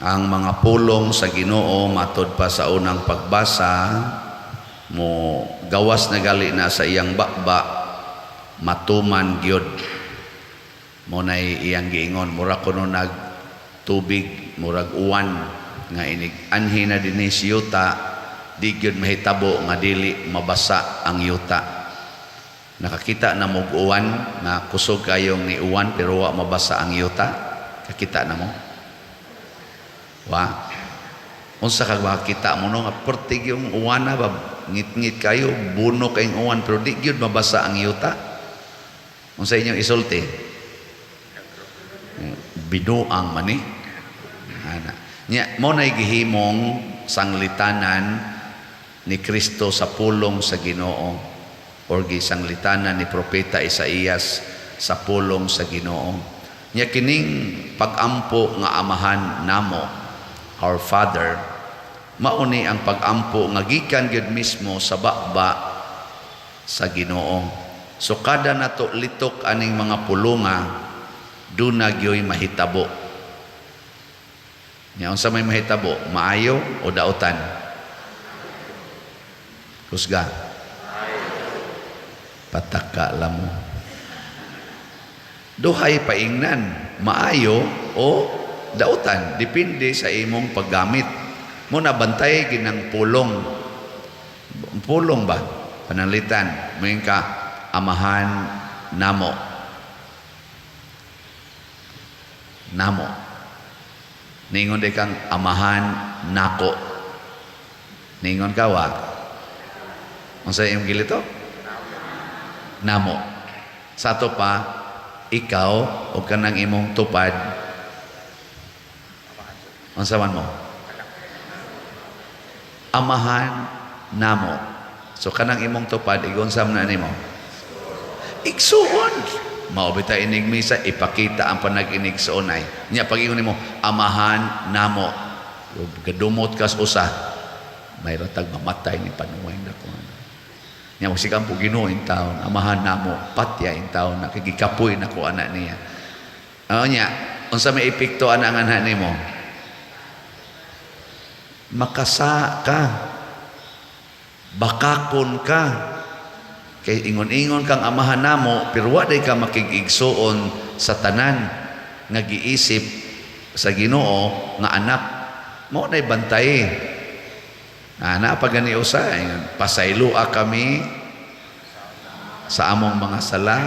Ang mga pulong sa Ginoo matod pa sa unang pagbasa mo gawas na gali na sa iyang bakba matuman gyud mo nay iyang giingon mura kuno nag tubig murag uwan nga inig anhi na dinhi si yuta di gyud mahitabo nga dili mabasa ang yuta. Nakakita na mo uwan nga kusog kayong ni uwan pero wa mabasa ang yuta, kakita na mo wa unsa kag makita mo no nga pertig yung uwan na ba ngit-ngit kayo buno kayong uwan pero di gyud mabasa ang yuta. Unsa inyong isulti binuang man ni ana nya mo nay gihimong sanglitanan ni Kristo sa pulong sa Ginoo or gisanglitanan ni propeta Isaías sa pulong sa Ginoo. Nya kining pag-ampo nga amahan namo our Father mauni ang pag-ampo nga gikan gyud mismo sa bakba sa Ginoo. So kada nato litok aning mga pulonga duna gyoy mahitabo. Nya unsa may mahitabo? Maayo o daotan? Kusga. Pataka lamo. Duhay paingnan, maayo o dautan, depende sa imong paggamit. Mo na bantay ginang pulong. Pulong ba? Panalitan, moing ka amahan namo. Namo. Ningon de kang amahan nako. Ningon ka wa. Unsa imong gilito? Namo. Sato pa ikaw o kanang imong tupad unsa man mo? Amahan namo. So kanang imong tupad igon-sam na nimo? Igsuon. Mao bita inig misa ipakita ang panag-inigsuon ay. Nya pag ingon nimo amahan namo. Gadumot kas usa. May ratag mamatay ni panuway nako. Nya musikang po Ginoo in taon amahan namo patya in taon nakigikapoy nako ana niya. Nya unsa may epekto ana nga anak nimo? Makasa ka, bakakon ka, kay ingon-ingon kang amahan namo, pero wa day ka makigigsuon sa tanan nga giisip sa Ginoo nga anak mo nay bantay. Ana pa gani usa, pasaylua kami sa among mga sala.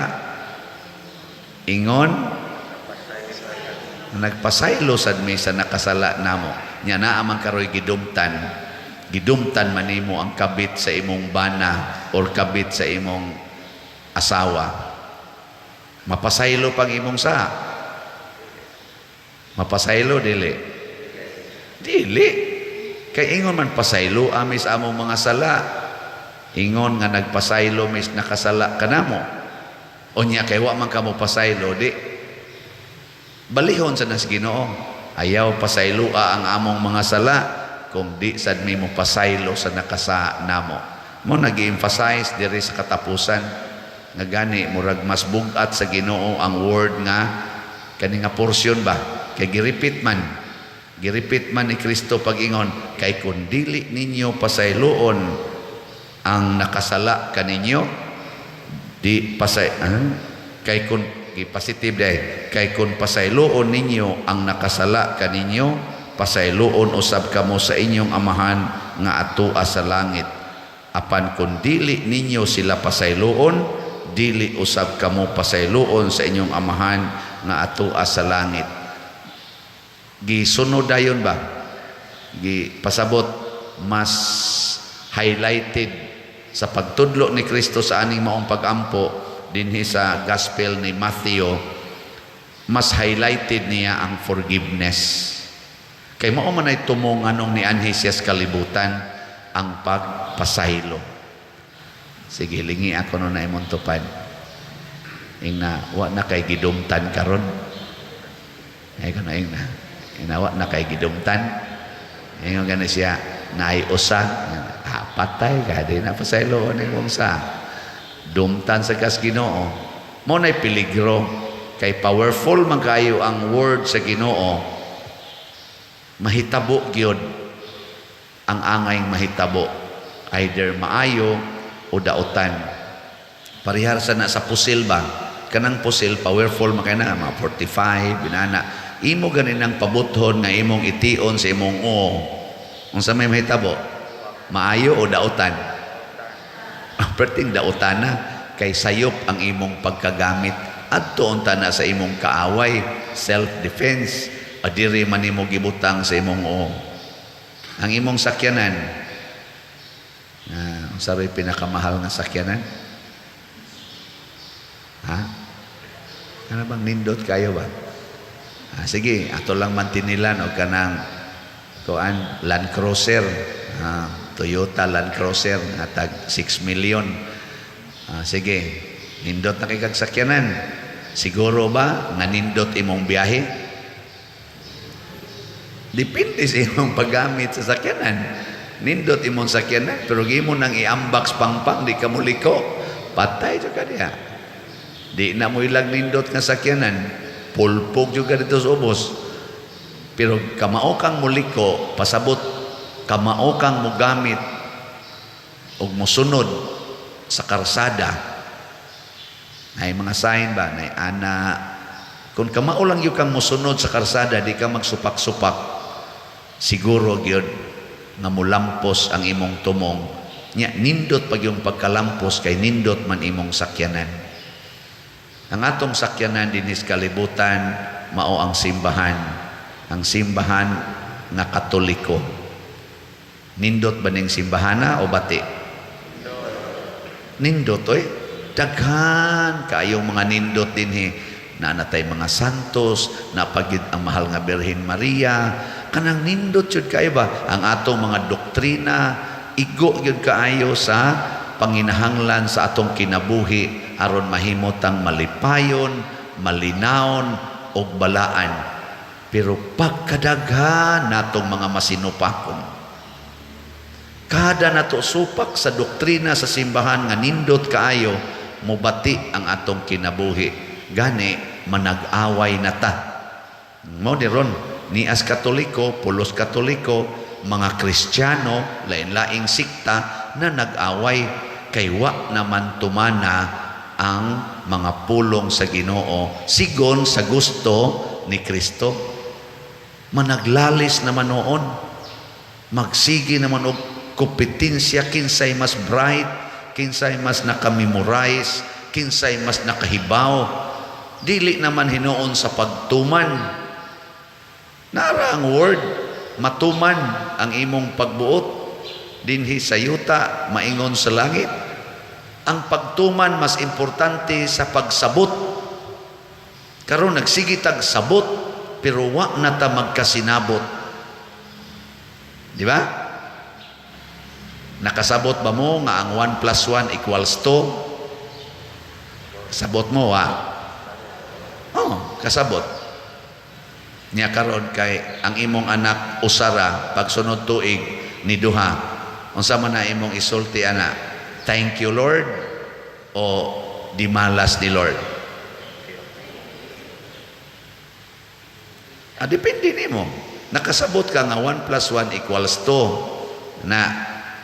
Ingon nagpasaylo sad mi sa nakasala namo. Nya naa man karoy gidumtan manimo ang kabit sa imong bana or kabit sa imong asawa. Mapasaylo pang imong sa mapasaylo dili kay ingon man pasaylo amis among mga sala. Ingon nga nagpasaylo mis nakasala kanamo unya kay wa man kamo pasaylo di balihon sa nas Ginoo. Ayaw pasaylua ang among mga sala kung di sad mi mo pasaylo sa nakasa namo. Mo nag-emphasize diri sa katapusan nga gani murag mas bugat sa Ginoo ang word nga kani nga portion ba kay giripit man ni Kristo pag-ingon kay kun dili ninyo pasayloon ang nakasala kaninyo di kay kun positive day kay kun pasayloon ninyo ang nakasala kaninyo pasayloon usab kamo sa inyong amahan nga atua sa langit. Apan kun dili ninyo sila pasayloon dili usab kamo pasayloon sa inyong amahan nga atua sa langit. Gisunod dayon ba pasabot mas highlighted sa pagtudlo ni Kristo sa aning maong pag-ampo dinhi sa gospel ni Matthew. Mas highlighted niya ang forgiveness kay mao man ay tumong anong ni anhisias kalibutan ang pagpasaylo. Sige lingi ako no na imong tupad ingna wa na kay gidumtan karon ay kono ingna wa na kay gidumtan ingon gani siya naay usa patay ka di na pasaylo ni mong sa dumtan sa kas Ginoo. Mo nay peligro kay powerful man kayo ang word sa Ginoo mahitabo gyud ang angay mahitabo, either maayo o dautan. Parihar sa na sa pusil ba, kanang pusil powerful makina mga 45 binana, imo ganin ang pabuthon nga imong tion sa imong unsa may mahitabo, maayo o dautan. Perting dautan na kay sayop ang imong pagkagamit adto unta na sa imong kaaway, self defense, adiri man nimo gibutang sa imong ang imong sakyanan. Unsa ray pinakamahal nga sakyanan? Ha? Ano bang nindot kayo ba? Sige, ato lang mantinilan o kanang kuan Land Cruiser, Toyota Land Cruiser nga tag 6 million. Sige, nindot na kay kag sakyanan. Siguro ba nga nindot imong biyahe? Depende sa imong paggamit sa sakyanan. Nindot imong sakyanan, pero gimo nang i-unbox pangpang, di ka muliko, patay juga diya. Di na mo ilag nindot nga sakyanan, pulpog juga dito sa ubos. Pero kamao kang muliko, pasabot, kamao kang mugamit, o musunod sa karsada. Ay mga sign ba, na ana, kung kamao lang yung kang musunod sa karsada, di ka magsupak-supak, siguro gyud nga mulampos ang imong tumong nya, nindot pag yung pagkalampos kay nindot man imong sakyanan. Ang atong sakyanan dinis kalibutan mao ang simbahan nga Katoliko. Nindot ba ning simbahana o bati? Nindot daghan kayong mga nindot dinhi, na natay mga santos, napagid ang mahal nga Birhen Maria, kanang nindot yun kayo ba? Ang atong mga doktrina, igo yun kaayo sa panginahanglan sa atong kinabuhi, aron mahimotang malipayon, malinaon, o balaan. Pero pagkadaghan natong mga masinupakon, kada nato supak sa doktrina sa simbahan nga nindot kaayo, mubati ang atong kinabuhi. Gani manag-away na ta. Mo diron ni as Katoliko, pulos Katoliko, mga Kristiyano, lain-laing sikta na nag-away kay wa naman tumana ang mga pulong sa Ginoo sigon sa gusto ni Kristo. Managlalis naman noon, magsigi naman og kompetensya, kinsay mas bright, kinsay mas nakamemorize, kinsay mas nakahibaw. Dili naman hinuon sa pagtuman. Nara ang word, matuman ang imong pagbuot, dinhi sa yuta, maingon sa langit. Ang pagtuman mas importante sa pagsabot. Karon nagsigi tag sabot, pero wa na ta magkasinabot. Di ba? Nakasabot ba mo nga ang 1 plus 1 equals 2? Sabot mo kasabot. Niya karon kay ang imong anak usara pagsunod tuig ni duha. Unsa man na imong isulti ana? Thank you Lord o di malas ni Lord? Depende nimo. Nakasabot ka nga 1 plus 1 equals 2 na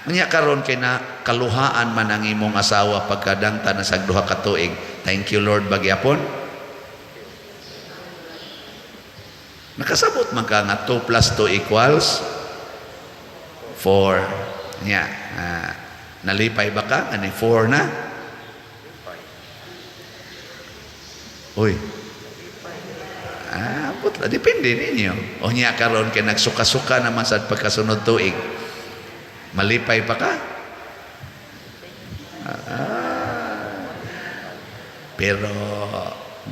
niya karon kay na kaluhaan man ang imong asawa pagkadangta na sa duha ka tuig. Thank you Lord bagyapon. Nakasabot man ka nga 2 plus 2 equals 4. Nya, nalipay ba ka? Ani 4 na? Uy. Putla, depende ninyo. O nya karon kay nagsuka-suka naman sa pagkasunod tuig. Malipay pa ka? Pero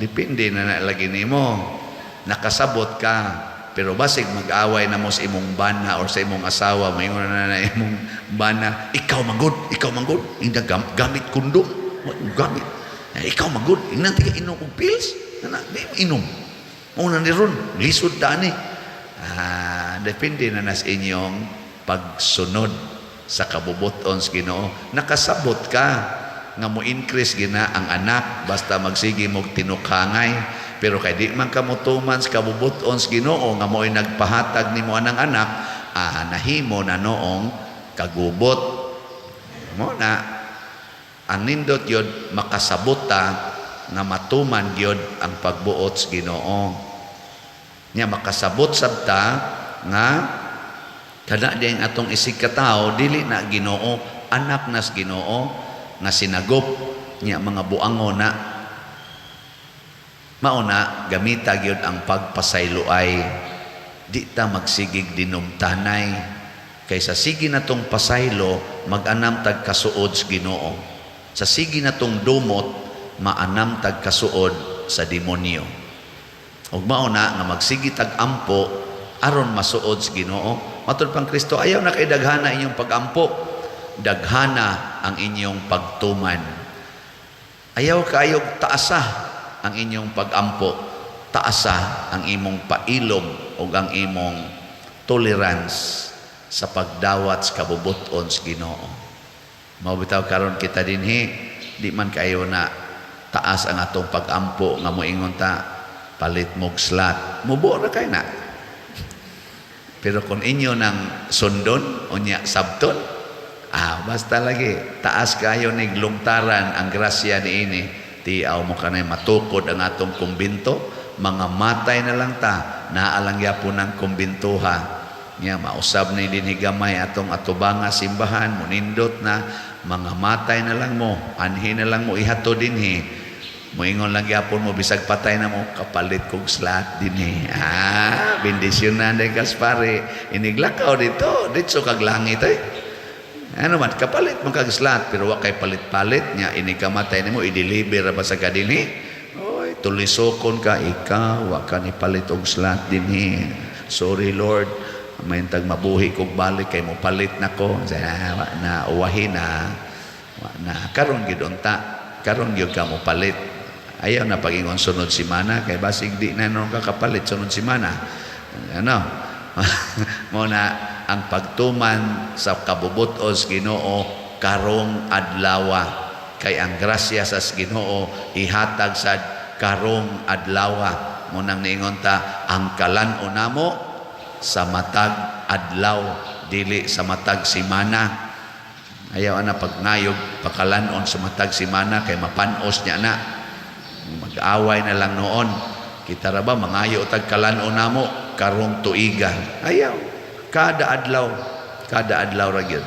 depende na lagi nimo. Nakasabot ka, pero basig mag-away na mo sa imong bana or sa imong asawa, mayon na imong bana, ikaw manggod, hindi gamit kundom, gamit, ikaw manggod, hindi ka inom og pills, inom, muna ni ron, lisod daan depende na nas inyong pagsunod sa kabubuton sa Ginoo. Nakasabot ka, nga mo increase gina ang anak, basta magsige mo tinukhangay, Pero kay di man kamutuman sa kabubuton sa Ginoo nga mo'y nagpahatag nimo anang anak, nahimo na noong kagubot. Mo na ang nindot yun makasabota nga matuman yun ang pagbuot sa Ginoo. Nya makasabot sabta nga kada diyang atong isig katao dili na Ginoo, anak nas Ginoo nga sinagop nya mga buangon na mauna gamita gyud ang pagpasayloay di ta magsigig dinumtanay kaysa sige natong pasaylo mag-anam tag kasuod sa Ginoo, sa sige natong dumot maanam tag kasuod sa demonyo. Ug mauna nga magsigi tag ampo aron masuod sa Ginoo. Matud pang Kristo, ayaw na kay daghana inyong pagampo, daghana ang inyong pagtuman. Ayaw kaayog taasa ang inyong pagampo, taasa ang imong pailom o ang imong tolerance sa pagdawat sa kabubuton sa Ginoo. Mabitaw karon kita dinhi, di man kayo na taas ang atong pagampo nga moingon ta palit mog slat. Mubo na kay na. Pero kung inyo nang sundon unya sabton, basta lagi taas kayo ni glungtaran ang grasya niini. Tiaw mo kanay matukod ang atong kumbinto, mga matay na lang ta, naalang yapon ang kumbintuha. Nya mausab ni din higamay atong atubanga simbahan, munindot na mga matay na lang mo, anhi na lang mo ihato dinhi. Moingon lang yapon mo bisag patay na mo kapalit kog slat dinhi. Bendisyon na day Gaspare. Iniglakaw dito kag langit Ano man kapalit mo kag slat pero wa kay palit-palit nya ini kamatay nimo i-deliver ba sa kadinhi? Oy, tulisokon ka ikaw wa ka ni palit og slat dinhi. Sorry Lord, may tag mabuhi kog balik kay mo palit nako. Wa na uwahin na. Wa na karon gid unta. Karon gyud ka mo palit. Ayaw na pagingon sunod simana kay basig di na nung kakapalit sunod simana. Ano? Mo na ang pagtuman sa kabubuton sa Ginoo karong adlaw kay ang grasya sa Ginoo ihatag sa karong adlaw. Mo nang niingon ta ang kalan-on namo sa matag adlaw dili sa matag simana. Ayaw na pagnayog pakalan-on sa matag simana kay mapanos niya na. Mag-away na lang noon. Kita ra ba mangayo tag kalan-on namo karong tuigan. Ayaw. Kada adlaw ra gyud.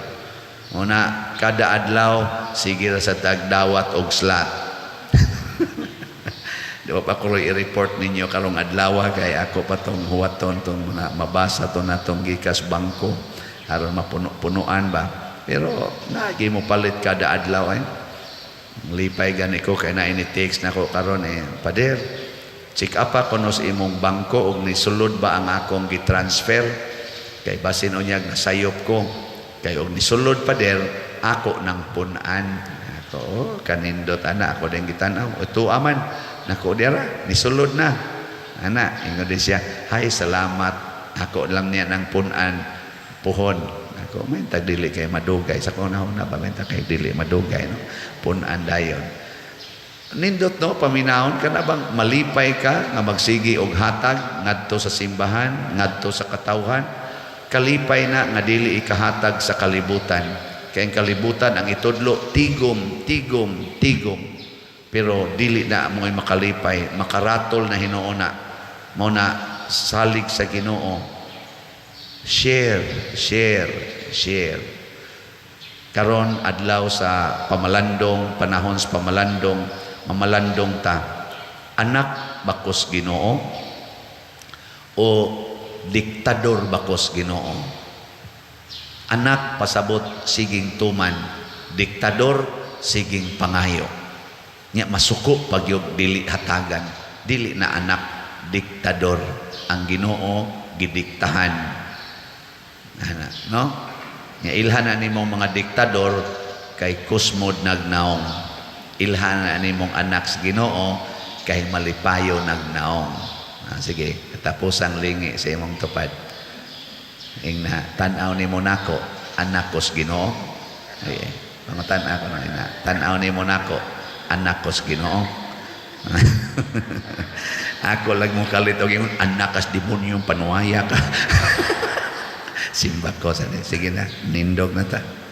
Una kada adlaw sige ra sa tagdawat og slat. Di pa ko i-report ninyo karong adlaw kay ako pa tong huwaton tong mabasa to natong gikas bangko aron mapuno-punuan ba. Pero nagi mo palit kada adlaw lipay gani ko kay na ini-text nako karon Pader, check up ako no sa imong bangko og nisulod ba ang akong gi-transfer kay basin unyag nasayop ko kay og nisulod Pader ako nang punan ako kanindot ana ako ding gitan-aw uto aman nako dira nisulod na ana ingon din siya hay salamat ako lang niya nang punan puhon ako may tag dili kay madugay sa kunahon ba may tag kay dili madugay no punan dayon nindot no paminahon ka na bang malipay ka nga magsigi og hatag ngadto sa simbahan ngadto sa katawhan kalipay na nga dili ikahatag sa kalibutan kay ang kalibutan ang itudlo tigom pero dili na mo'y makalipay makaratol na Hinuo na mo na salig sa Ginoo share karon adlaw sa pamalandong panahon sa pamalandong mamalandong ta anak bakos Ginoo o diktador bakos Ginoo. Anak pasabot siging tuman, diktador siging pangayo. Nya masuko pagyog dili hatagan, dili na anak diktador ang Ginoo gidiktahan. Ana, no? Nya ilhan nimong mga diktador kay kusmod nagnaong. Ilhan nimong anak sa Ginoo kay malipayo nagnaong. Sige, katapusang lingi sa imong tupad. Ingna tan-aw nimo nako anak ko sa Ginoo. Ay, mga tan-aw ko na ina. Tan-aw nimo nako anak ko sa Ginoo. Ako lang mo kalit og ingon anak kas demonyo panuaya ka. Simba ko sa sige na nindog na ta.